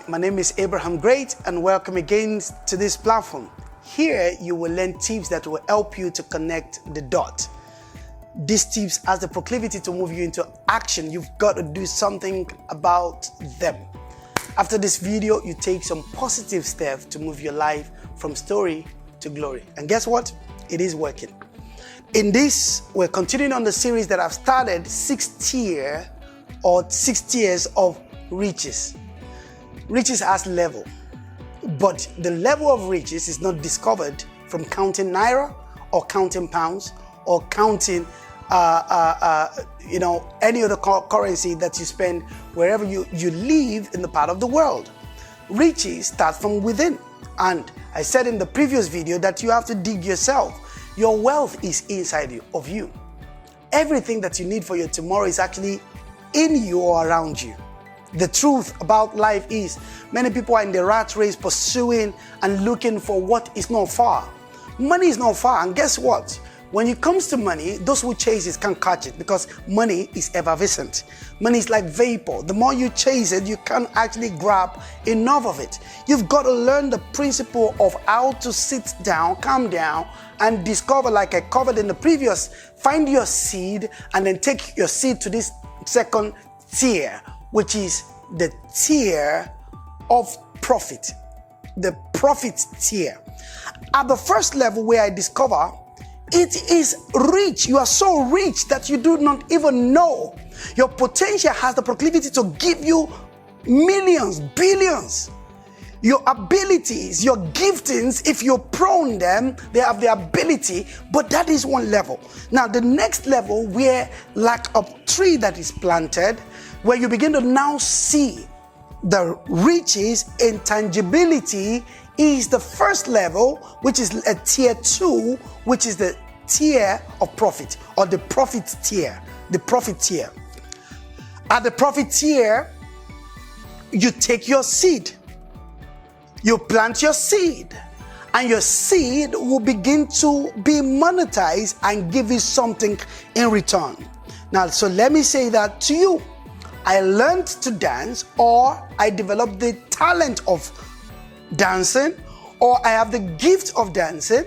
my name is Abraham Great and welcome again to this platform. Here you will learn tips that will help you to connect the dot. These tips has the proclivity to move you into action. You've got to do something about them. After this video, you take some positive steps to move your life from story to glory. And guess what? It is working. In this, we're continuing on the series that I've started, 6 tiers of riches. Riches has level, but the level of riches is not discovered from counting naira or counting pounds or counting any other currency that you spend wherever you live in the part of the world. Riches start from within, and I said in the previous video that you have to dig yourself. Your wealth is inside of you. Everything that you need for your tomorrow is actually in you or around you. The truth about life is many people are in the rat race pursuing and looking for what is not far. Money is not far, and guess what? When it comes to money, those who chase it can't catch it because money is effervescent. Money is like vapor. The more you chase it, you can't actually grab enough of it. You've got to learn the principle of how to sit down, calm down, and discover, like I covered in the previous, find your seed and then take your seed to this second tier, which is the tier of profit, the profit tier. At the first level where I discover it is rich. You are so rich that you do not even know. Your potential has the proclivity to give you millions, billions. Your abilities, your giftings, if you prone them, they have the ability, but that is one level. Now, the next level where like a tree that is planted, where you begin to now see the riches in tangibility, is the first level, which is a tier 2, which is the tier of profit, or the profit tier. The profit tier. At the profit tier, you take your seed, you plant your seed, and your seed will begin to be monetized and give you something in return. Now, so let me say that to you. I learned to dance, or I developed the talent of dancing, or I have the gift of dancing,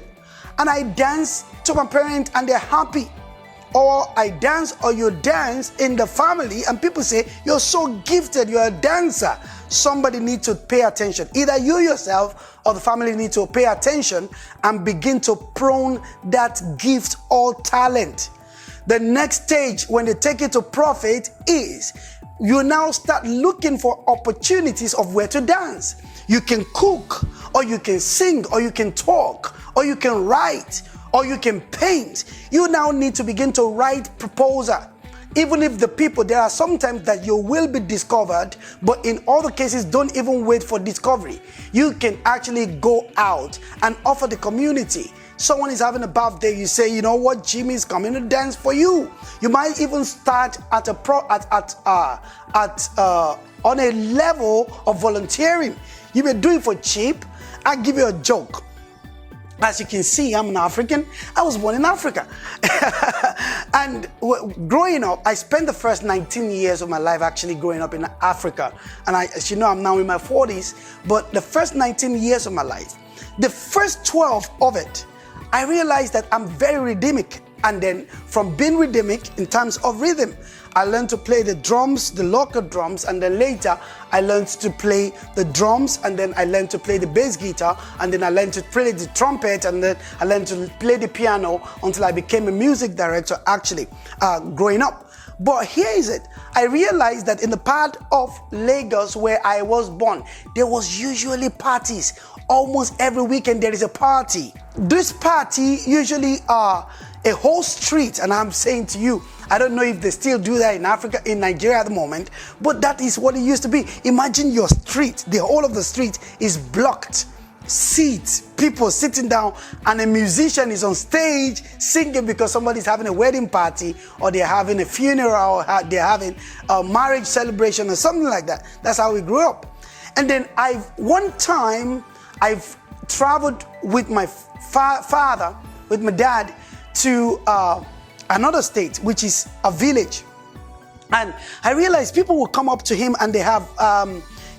and I dance to my parents and they're happy. Or I dance, or you dance in the family and people say, you're so gifted, you're a dancer. Somebody needs to pay attention. Either you yourself or the family need to pay attention and begin to prone that gift or talent. The next stage when they take it to profit is you now start looking for opportunities of where to dance. You can cook, or you can sing, or you can talk, or you can write, or you can paint. You now need to begin to write proposal. Even if the people, there are sometimes that you will be discovered, but in other cases, don't even wait for discovery. You can actually go out and offer the community. Someone is having a birthday, you say, you know what, Jimmy is coming to dance for you. You might even start at on a level of volunteering. You may do it for cheap. I'll give you a joke. As you can see, I'm an African. I was born in Africa. And growing up, I spent the first 19 years of my life actually growing up in Africa. And as you know, I'm now in my 40s. But the first 19 years of my life, the first 12 of it, I realized that I'm very rhythmic. And then from being rhythmic in terms of rhythm, I learned to play the drums, the local drums, and then later I learned to play the drums, and then I learned to play the bass guitar, and then I learned to play the trumpet, and then I learned to play the piano until I became a music director actually growing up. But here is it. I realized that in the part of Lagos where I was born, there was usually parties. Almost every weekend there is a party. This party usually a whole street, and I'm saying to you, I don't know if they still do that in Africa, in Nigeria at the moment, but that is what it used to be. Imagine your street, the whole of the street is blocked. Seats, people sitting down, and a musician is on stage singing because somebody's having a wedding party, or they're having a funeral, or they're having a marriage celebration or something like that. That's how we grew up. And then one time I've traveled with my father, with my dad, to another state, which is a village. And I realized people will come up to him and they have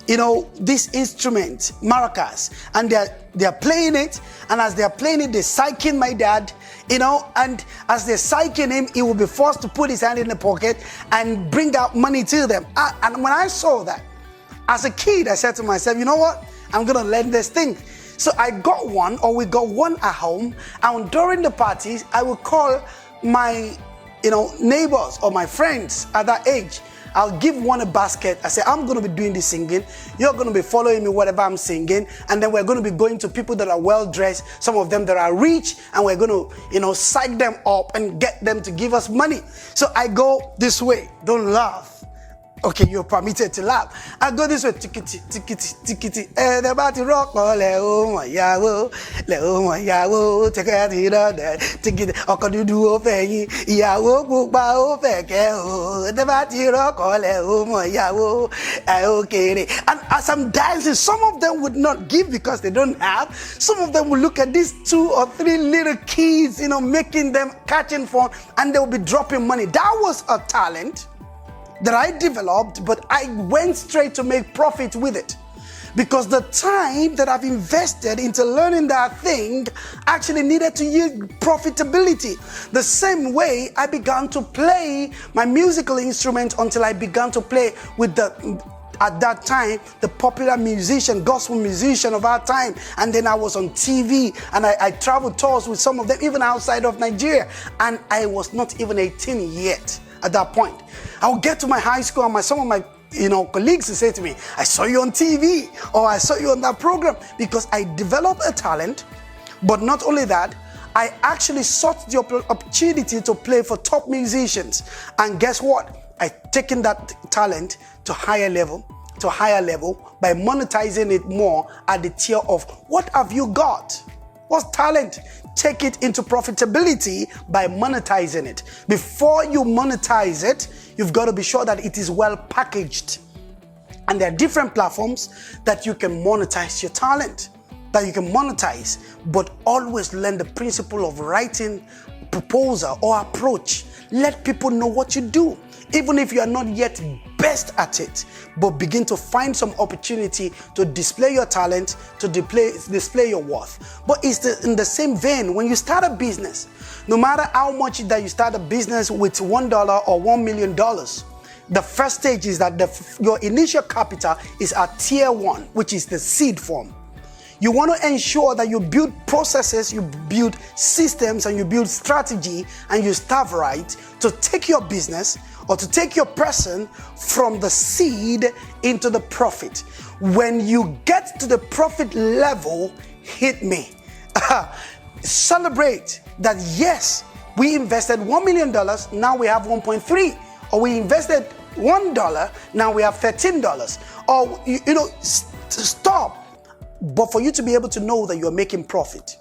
this instrument, maracas, and they're playing it, and as they're playing it, they're psyching my dad, and as they're psyching him, he will be forced to put his hand in the pocket and bring out money to them. And when I saw that, as a kid, I said to myself, you know what? I'm gonna learn this thing. So I got one, or we got one at home, and during the parties, I would call my, neighbors or my friends at that age. I'll give one a basket. I say, I'm going to be doing this singing. You're going to be following me whatever I'm singing. And then we're going to be going to people that are well-dressed, some of them that are rich, and we're going to, psych them up and get them to give us money. So I go this way. Don't laugh. Okay, you're permitted to laugh. I go this way. Tikiti, tikiti, tikiti. And about to rock. Oh, leo, my yawo. Take it out there. Tikiti. Okadudu ofeyi. Yawo, bukba ofeke. Oh, the bati rock. Oh, leo, my yawo. Okay. And as I'm dancing, some of them would not give because they don't have. Some of them will look at these 2 or 3 little kids, making them catching fun, and they will be dropping money. That was a talent that I developed, but I went straight to make profit with it. Because the time that I've invested into learning that thing actually needed to yield profitability. The same way I began to play my musical instrument until I began to play with at that time, the popular musician, gospel musician of our time. And then I was on TV, and I traveled tours with some of them, even outside of Nigeria. And I was not even 18 yet at that point. I would get to my high school, and some of my colleagues would say to me, I saw you on TV, or I saw you on that program, because I developed a talent. But not only that, I actually sought the opportunity to play for top musicians. And guess what? I've taken that talent to higher level by monetizing it more at the tier of what have you got? What's talent? Take it into profitability by monetizing it. Before you monetize it, you've got to be sure that it is well packaged. And there are different platforms that you can monetize your talent, but always learn the principle of writing proposal or approach. Let people know what you do, even if you are not yet best at it, but begin to find some opportunity to display your talent, to display your worth. But it's in the same vein, when you start a business, no matter how much that you start a business with $1 or $1 million, the first stage is that your initial capital is at tier 1, which is the seed form. You want to ensure that you build processes, you build systems, and you build strategy, and you staff right to take your business or to take your person from the seed into the profit. When you get to the profit level, hit me. Celebrate that, yes, we invested $1 million, now we have 1.3. Or we invested $1, now we have $13. Or, stop. But for you to be able to know that you're making profit,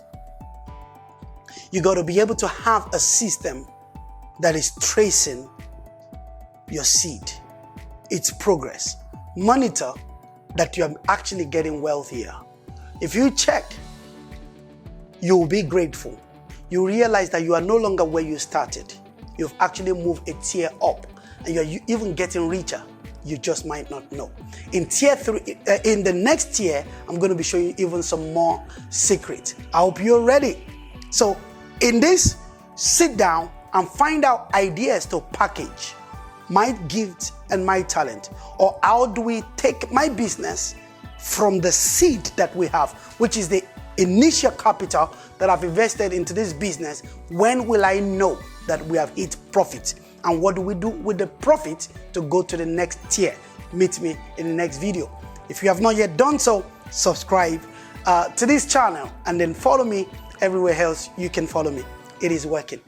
you got to be able to have a system that is tracing your seed, its progress. Monitor that you're actually getting wealthier. If you check, you will be grateful. You realize that you are no longer where you started. You've actually moved a tier up, and you're even getting richer. You just might not know. In tier 3, in the next tier, I'm going to be showing you even some more secrets. I hope you're ready. So in this, sit down and find out ideas to package my gift and my talent, or how do we take my business from the seed that we have, which is the initial capital that I've invested into this business. When will I know that we have hit profit? And what do we do with the profit to go to the next tier? Meet me in the next video. If you have not yet done so, subscribe to this channel and then follow me everywhere else you can follow me. It is working.